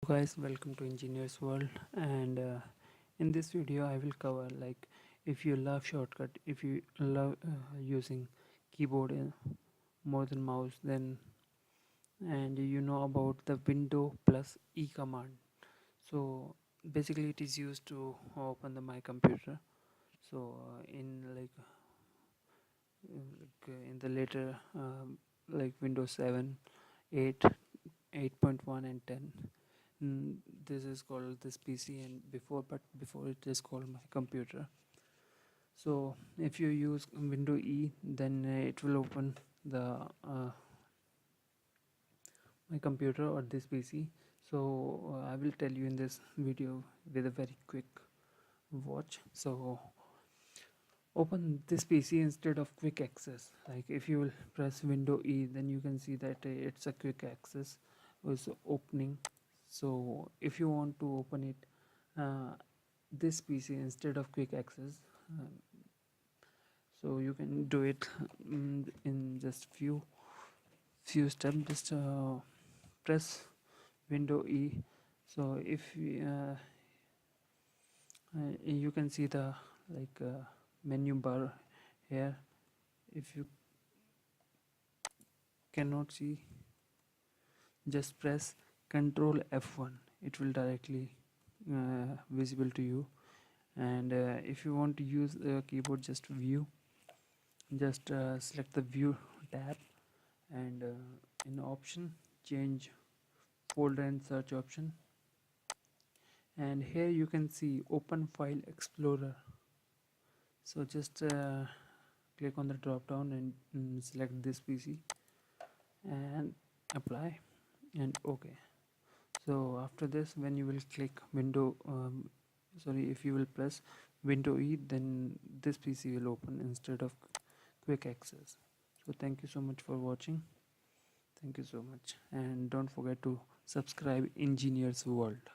Guys, welcome to Engineers World. And in this video I will cover, like, if you love shortcut, if you love using keyboard more than mouse, then and you know about the window plus E command. So basically it is used to open the my computer. So in the later like Windows 7, 8, 8.1 and 10. This is called this PC, and before it is called my computer. So if you use window E, then it will open the my computer or this PC. So I will tell you in this video with a very quick watch. So open this PC instead of quick access. Like if you will press window E, then you can see that it's a quick access was opening. So if you want to open it this PC instead of quick access, um, so you can do it in just few steps. Just press window E. So if you can see the menu bar here. If you cannot see, just press Control F1. It will directly visible to you. And if you want to use the keyboard, just view, just select the view tab, and in option change folder and search option, and here you can see open file explorer. So just click on the drop down and select this PC and apply and OK. So after this, when you will click window if you will press window E, then this PC will open instead of quick access. So thank you so much for watching. Thank you so much, and don't forget to subscribe Engineers World.